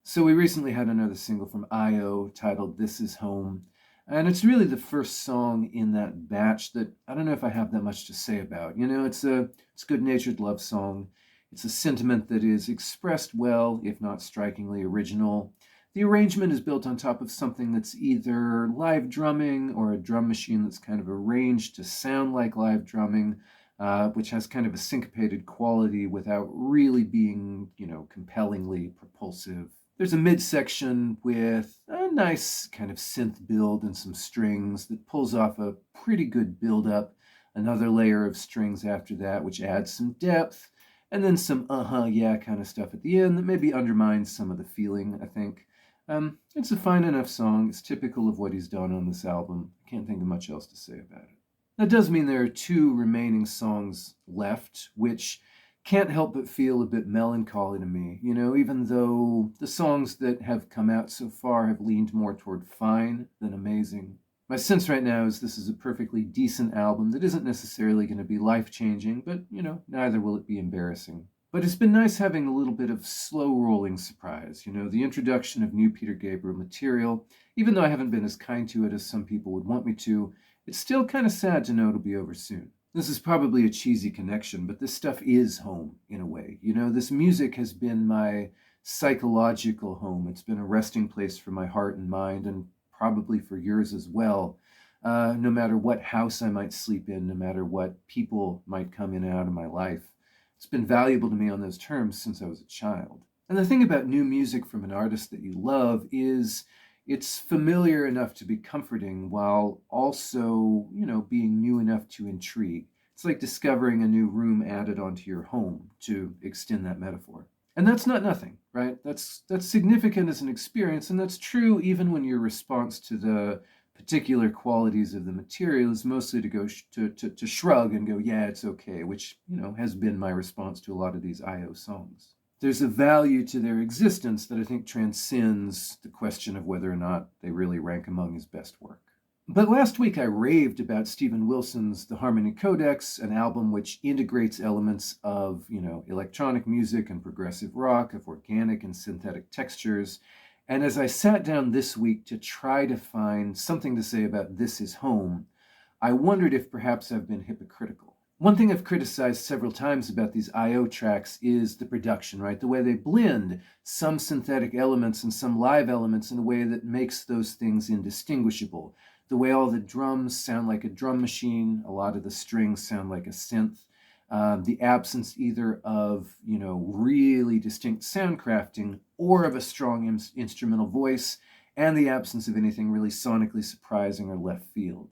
So we recently had another single from IO titled This Is Home. And it's really the first song in that batch that I don't know if I have that much to say about. It's a good-natured love song. It's a sentiment that is expressed well, if not strikingly original. The arrangement is built on top of something that's either live drumming or a drum machine that's kind of arranged to sound like live drumming, which has kind of a syncopated quality without really being, compellingly propulsive. There's a midsection with a nice kind of synth build and some strings that pulls off a pretty good build-up. Another layer of strings after that, which adds some depth, and then some yeah kind of stuff at the end that maybe undermines some of the feeling, I think. It's a fine enough song. It's typical of what he's done on this album. I can't think of much else to say about it. That does mean there are two remaining songs left, which can't help but feel a bit melancholy to me, even though the songs that have come out so far have leaned more toward fine than amazing. My sense right now is this is a perfectly decent album that isn't necessarily going to be life-changing, but, neither will it be embarrassing. But it's been nice having a little bit of slow-rolling surprise, the introduction of new Peter Gabriel material. Even though I haven't been as kind to it as some people would want me to, it's still kind of sad to know it'll be over soon. This is probably a cheesy connection, but this stuff is home in a way. This music has been my psychological home. It's been a resting place for my heart and mind, and probably for yours as well. No matter what house I might sleep in, no matter what people might come in and out of my life. It's been valuable to me on those terms since I was a child. And the thing about new music from an artist that you love is it's familiar enough to be comforting while also, being new enough to intrigue. It's like discovering a new room added onto your home, to extend that metaphor. And that's not nothing, right? That's significant as an experience, and that's true even when your response to the particular qualities of the material is mostly to go to shrug and go, yeah, it's okay, which, has been my response to a lot of these IO songs. There's a value to their existence that I think transcends the question of whether or not they really rank among his best work. But last week I raved about Steven Wilson's The Harmony Codex, an album which integrates elements of, electronic music and progressive rock, of organic and synthetic textures. And as I sat down this week to try to find something to say about This Is Home, I wondered if perhaps I've been hypocritical. One thing I've criticized several times about these IO tracks is the production, right? The way they blend some synthetic elements and some live elements in a way that makes those things indistinguishable. The way all the drums sound like a drum machine, a lot of the strings sound like a synth. The absence either of, really distinct sound crafting or of a strong instrumental voice, and the absence of anything really sonically surprising or left field.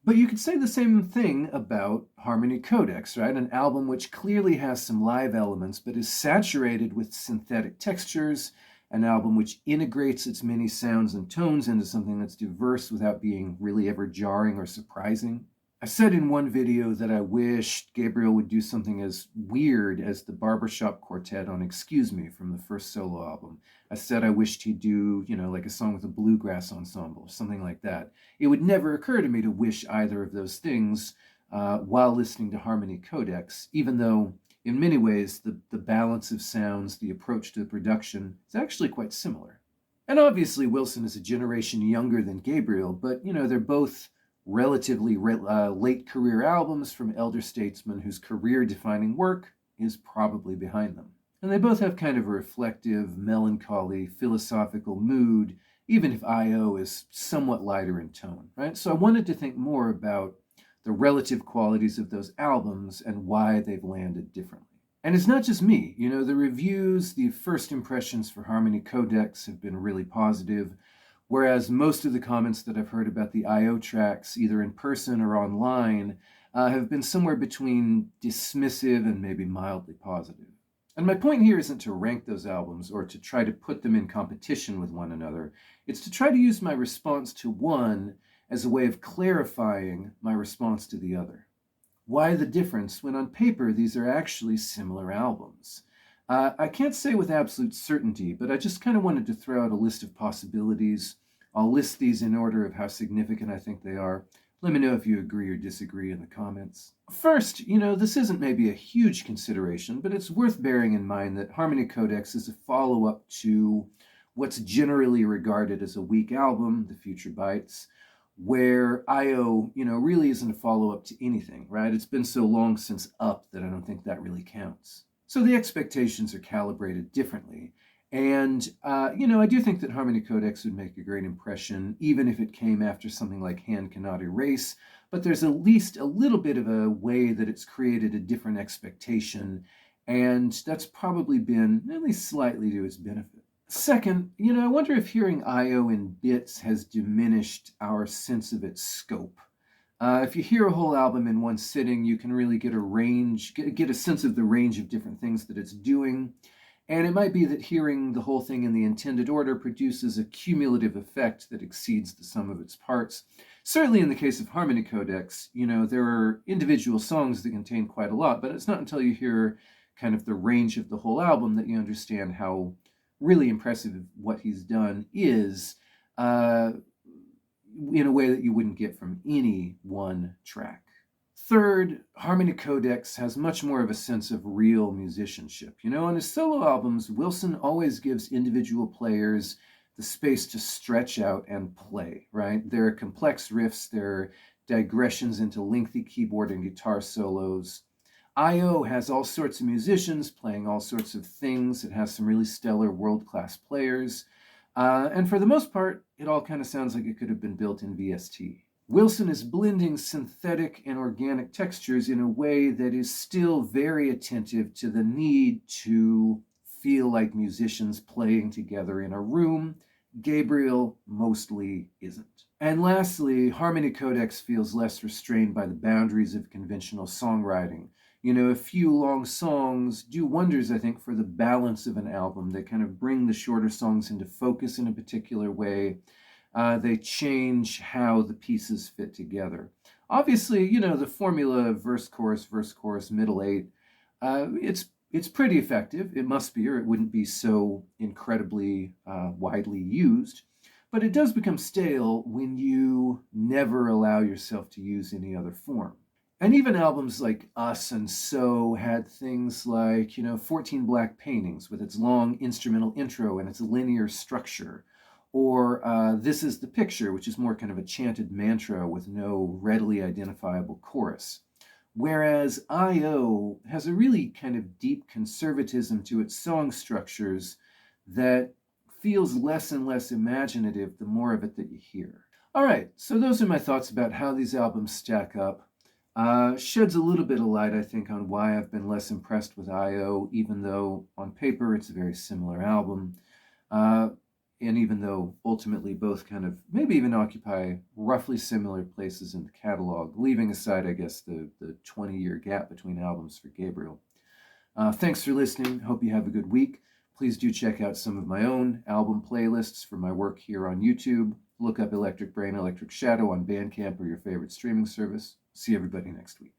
But you could say the same thing about Harmony Codex, right? An album which clearly has some live elements, but is saturated with synthetic textures, an album which integrates its many sounds and tones into something that's diverse without being really ever jarring or surprising. I said in one video that I wished Gabriel would do something as weird as the Barbershop Quartet on Excuse Me from the first solo album. I said I wished he'd do, like a song with a bluegrass ensemble, something like that. It would never occur to me to wish either of those things while listening to Harmony Codex, even though in many ways the balance of sounds, the approach to the production is actually quite similar. And obviously Wilson is a generation younger than Gabriel, but, they're both relatively late career albums from elder statesmen whose career-defining work is probably behind them. And they both have kind of a reflective, melancholy, philosophical mood, even if I.O. is somewhat lighter in tone, right? So I wanted to think more about the relative qualities of those albums and why they've landed differently. And it's not just me, the reviews, the first impressions for Harmony Codex have been really positive, whereas most of the comments that I've heard about the I.O. tracks, either in person or online, have been somewhere between dismissive and maybe mildly positive. And my point here isn't to rank those albums or to try to put them in competition with one another. It's to try to use my response to one as a way of clarifying my response to the other. Why the difference when on paper these are actually similar albums? I can't say with absolute certainty, but I just kind of wanted to throw out a list of possibilities. I'll list these in order of how significant I think they are. Let me know if you agree or disagree in the comments. First, this isn't maybe a huge consideration, but it's worth bearing in mind that Harmony Codex is a follow-up to what's generally regarded as a weak album, The Future Bites, where IO, really isn't a follow-up to anything, right? It's been so long since Up that I don't think that really counts. So the expectations are calibrated differently. And, I do think that Harmony Codex would make a great impression, even if it came after something like Hand Cannot Erase, but there's at least a little bit of a way that it's created a different expectation, and that's probably been at least slightly to its benefit. Second, I wonder if hearing IO in bits has diminished our sense of its scope. If you hear a whole album in one sitting, you can really get a sense of the range of different things that it's doing. And it might be that hearing the whole thing in the intended order produces a cumulative effect that exceeds the sum of its parts. Certainly in the case of Harmony Codex, there are individual songs that contain quite a lot, but it's not until you hear kind of the range of the whole album that you understand how really impressive what he's done is, in a way that you wouldn't get from any one track. Third, Harmony Codex has much more of a sense of real musicianship. On his solo albums, Wilson always gives individual players the space to stretch out and play, right? There are complex riffs, there are digressions into lengthy keyboard and guitar solos. IO has all sorts of musicians playing all sorts of things. It has some really stellar world-class players. And for the most part, it all kind of sounds like it could have been built in VST. Wilson is blending synthetic and organic textures in a way that is still very attentive to the need to feel like musicians playing together in a room. Gabriel mostly isn't. And lastly, Harmony Codex feels less restrained by the boundaries of conventional songwriting. A few long songs do wonders, I think, for the balance of an album. They kind of bring the shorter songs into focus in a particular way. They change how the pieces fit together. Obviously, the formula of verse, chorus, middle eight, it's pretty effective. It must be, or it wouldn't be so incredibly widely used. But it does become stale when you never allow yourself to use any other form. And even albums like Us and So had things like, 14 Black Paintings with its long instrumental intro and its linear structure. Or This Is the Picture, which is more kind of a chanted mantra with no readily identifiable chorus. Whereas IO has a really kind of deep conservatism to its song structures that feels less and less imaginative the more of it that you hear. All right, so those are my thoughts about how these albums stack up. Sheds a little bit of light, I think, on why I've been less impressed with IO, even though on paper it's a very similar album. And even though ultimately both kind of maybe even occupy roughly similar places in the catalog, leaving aside, I guess, the 20-year gap between albums for Gabriel. Thanks for listening. Hope you have a good week. Please do check out some of my own album playlists for my work here on YouTube. Look up Electric Brain, Electric Shadow on Bandcamp or your favorite streaming service. See everybody next week.